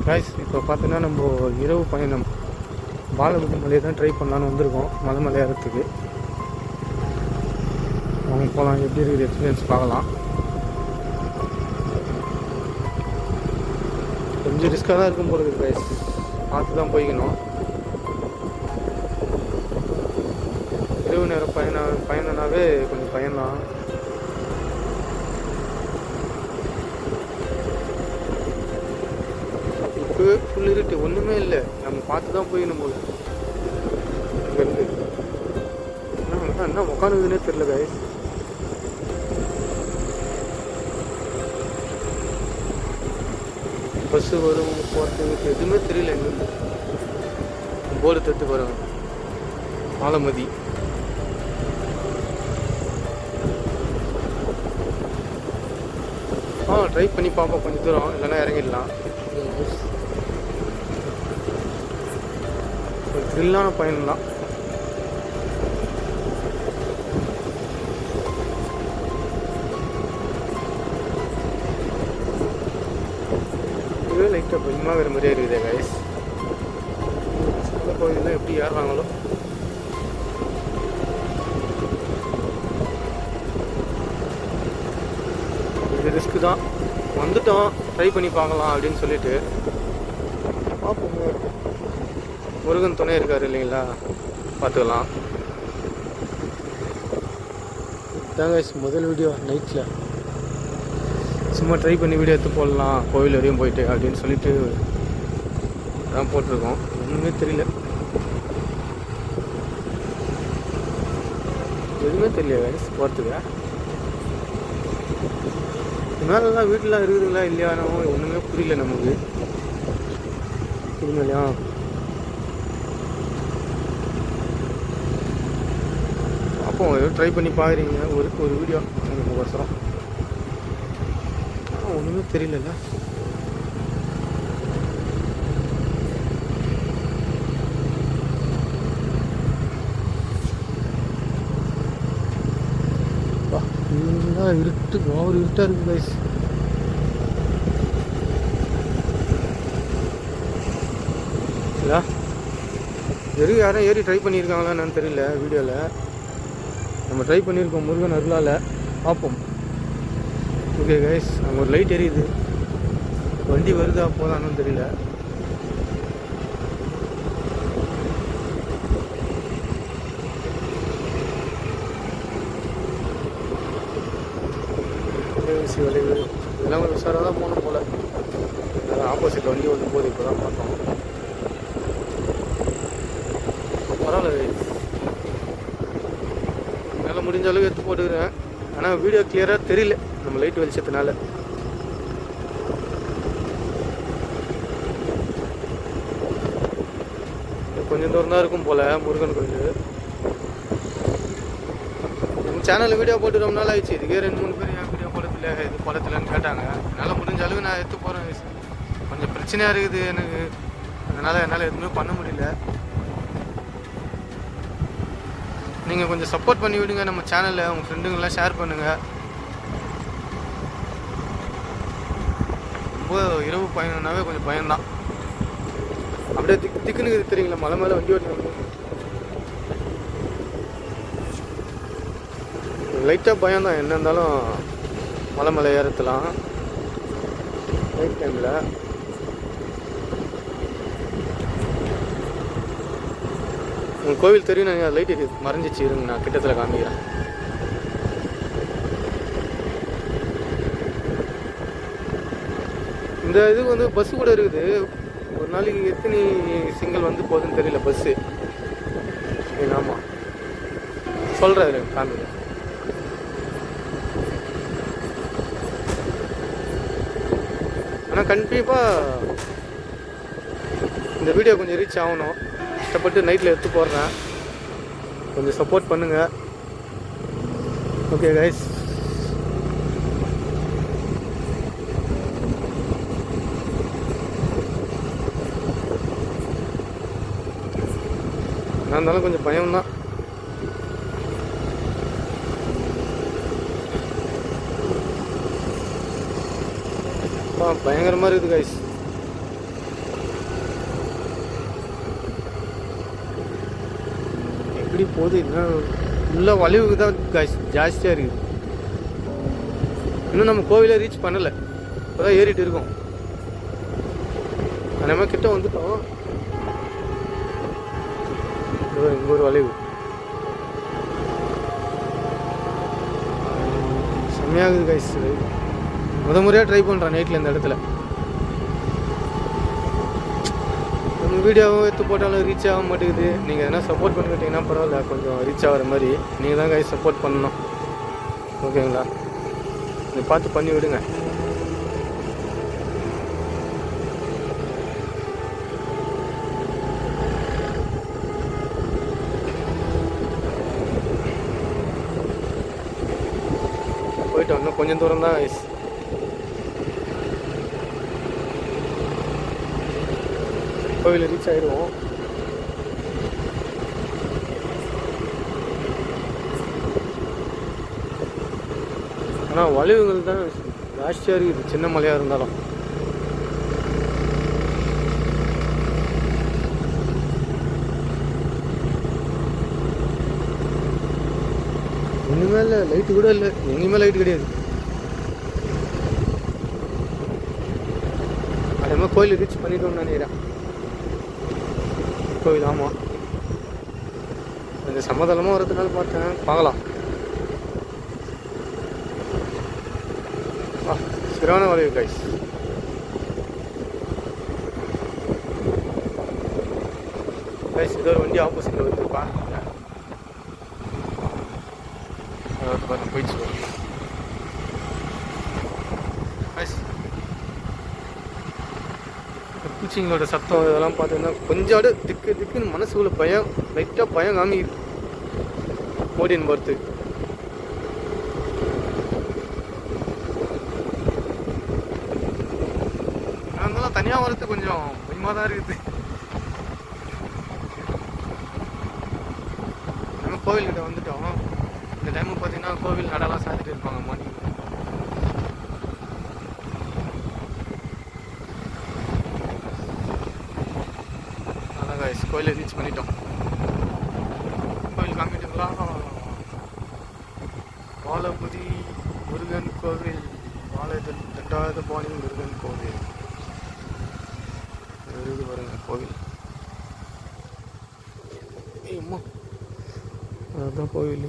Guys இப்போ பார்த்தீங்கன்னா நம்ம இரவு பயணம் பாலகுடி மலையை தான் ட்ரை பண்ணலான்னு வந்திருக்கோம். மலை ஏறத்துக்கு அவங்க போகலாம். எப்படி இருக்குது எக்ஸ்பீரியன்ஸ் பார்க்கலாம். கொஞ்சம் ரிஸ்க்காக தான் இருக்கும் போகிறது கைஸ், பார்த்து தான் போய்க்கணும். இரவு நேரம் பயணம்னாவே கொஞ்சம் பயம்தான். இப்போ ஃபுல் இருட்டு, ஒன்றுமே இல்லை. நம்ம பார்த்து தான் போயிடணும் போல. இங்கேருந்து என்ன உட்காந்துதுன்னே தெரியல கைஸ். பஸ்ஸு வரும் போகிறதுக்கு எதுவுமே தெரியல. எங்கேருந்து போர்டு தட்டு வரும் ஆலமதி. ட்ரை பண்ணி பார்ப்போம் கொஞ்சம் தூரம், இல்லைன்னா இறங்கிடலாம். ஒரு த்ரில்லான பயணம் தான். இதுவே லைட்டாக பயமாக வேறு மாதிரியே இருக்குதே கைஸ். சில கோயிலெலாம் எப்படி ஏறுறாங்களோ. இது ரிஸ்க்கு தான். வந்துட்டோம், ட்ரை பண்ணி பார்க்கலாம் அப்படின்னு சொல்லிட்டு பார்ப்போம். முருகன் துணை இருக்கார் இல்லைங்களா, பார்த்துக்கலாம். இதாங்க முதல் வீடியோ நைட்டில் சும்மா ட்ரை பண்ணி வீடியோ எடுத்து போடலாம் கோவில் வரையும் போயிட்டு அப்படின்னு சொல்லிட்டு தான் போட்டிருக்கோம். ஒன்றுமே தெரியல, எதுவுமே தெரியல கைஸ் போகிறதுக்கு. மேலெல்லாம் வீட்டிலாம் இருக்குதுங்களா இல்லையானோ ஒன்றுமே புரியல நமக்கு. இல்லையா அப்போ ட்ரை பண்ணி பார்க்குறீங்க ஒரு வீடியோ எனக்கு அவசரம். ஒன்றுமே தெரியல. இருட்டு ஓவர் இருட்டாக இருக்குது கைஸ். இல்லை வெறும் யாரும் ஏறி ட்ரை பண்ணியிருக்காங்களா என்னன்னு தெரியல. வீடியோவில் நம்ம ட்ரை பண்ணியிருக்கோம் முருகன் அருளால். பார்ப்போம். ஓகே கைஸ், அங்கே ஒரு லைட் எரியுது. வண்டி வருதா போதான்னு தெரியல. வளைவு இதெல்லாம் கொஞ்சம் உஷாராக தான் போகணும் போல். ஆப்போசிட் வண்டி ஒன்று போகுது, இப்போ தான் பார்த்தோம். பரவாயில்ல, என்னால் முடிஞ்ச அளவுக்கு எடுத்து போட்டுக்கிறேன். ஆனால் வீடியோ கிளியராக தெரியல நம்ம லைட் வெளிச்சத்தினால. கொஞ்சம் தூரம் தான் இருக்கும் போல் முருகன் கோயில். சேனலில் வீடியோ போட்டு ரொம்ப நாள் ஆயிடுச்சு. இதுக்கே 2-3 பேர் ஏன் வீடியோ போடத்தில்லை இது போடத்தில்லன்னு கேட்டாங்க. என்னால் முடிஞ்ச அளவு நான் எடுத்து போகிறேன். கொஞ்சம் பிரச்சனையாக இருக்குது எனக்கு, அதனால் என்னால் எதுவுமே பண்ண முடியல. நீங்கள் கொஞ்சம் சப்போர்ட் பண்ணி விடுங்க நம்ம சேனலில். உங்கள் ஃப்ரெண்டுங்களாம் ஷேர் பண்ணுங்கள். ரொம்ப இரவு பயணம்னாவே கொஞ்சம் பயம்தான். அப்படியே திக்குன்னு தெரியுங்களா, மலை மேலே வண்டி ஓட்டு லைட்டாக பயம்தான். என்ன இருந்தாலும் மலை மேலே ஏறத்தலாம் நைட் டைமில். உங்கள் கோவில் தெரியும் நான் லைட் இது மறைஞ்சிச்சு. இருங்க நான் கிட்டத்தில் காமிக்கிறேன். இந்த இது வந்து பஸ்ஸு கூட இருக்குது. ஒரு நாளைக்கு எத்தனை சிங்கிள் வந்து போகுதுன்னு தெரியல பஸ்ஸு. ஆமாம் சொல்கிறாரு காமிக்கிறேன். ஆனால் கண்டிப்பாக இந்த வீடியோ கொஞ்சம் ரீச் ஆகணும். கஷ்டப்பட்டு நைட்டில் எடுத்து போடுறேன், கொஞ்சம் சப்போர்ட் பண்ணுங்கள். ஓகே கைஸ், நான் இருந்தாலும் கொஞ்சம் பயம்தான். பயங்கரமாக இருக்குது கைஸ். அடிக்கடி போகுது. இன்னும் ஃபுல்லாக வளைவுக்கு தான் ஜாஸ்தியாக இருக்குது. இன்னும் நம்ம கோவிலை ரீச் பண்ணலை, இப்போ தான் ஏறிட்டு இருக்கோம். நம்ம கிட்ட வந்துட்டோம். இங்கே ஒரு வளைவு செம்மையாகுது கைஸ். முறையாக ட்ரை பண்ணுறேன் நைட்டில் இந்த இடத்துல. நம்ம வீடியோவும் எடுத்து போட்டாலும் ரீச் ஆக மாட்டேங்குது. நீங்கள் எதனா சப்போர்ட் பண்ணிக்கிட்டீங்கன்னா பரவாயில்ல, கொஞ்சம் ரீச் ஆகிற மாதிரி நீங்கள் தான் கைஸ் சப்போர்ட் பண்ணணும். ஓகேங்களா? நீங்கள் பார்த்து பண்ணி விடுங்க. போயிட்டோம், இன்னும் கொஞ்சம் தூரம் தான் கைஸ். கோவில் ரீச் ஆகிடுவோம். ஆனால் வளைவுகள் தான் ஜாஸ்தியாக இருக்குது, சின்ன மலையாக இருந்தாலும். இனிமேல் லைட்டு கூட இல்லை, எங்கேயுமே லைட்டு கிடையாது. அதே மாதிரி கோயில் ரீச் பண்ணிட்டோம்னு நினைக்கிறேன். கோவில் ஆமாம், கொஞ்சம் சமதளமாக வரதுனால பார்த்தேன், பார்க்கலாம். சரியான வளைவு கைஸ். கைஸ் இது ஒரு வண்டி ஆப்போசிட்டில் வந்துருப்பா, போயிடுச்சு. பூச்சிங்களோட சத்தம் இதெல்லாம் பார்த்தீங்கன்னா கொஞ்சம் திக்குன்னு மனசுக்குள்ள பயம், லைட்டாக பயம் காமிக்குது ஓடின்னு போகிறது. அதனால தனியாக வரது கொஞ்சம் பயமாக தான் இருக்குது. நம்ம கோவில்கிட்ட வந்துட்டோம். இந்த டைமு பார்த்தீங்கன்னா கோவில் நடலாம் சாத்திட்டு இருப்பாங்க மார்னிங். அதான் கைஸ் கோயிலை ரீச் பண்ணிட்டோம். கோவில் காமிட்டுங்களா? வாழபுரி முருகன் கோவில், ரெண்டாவது பாணி முருகன் கோவில் இது பாருங்க கோவில். அம்மா அதுதான் கோவில்.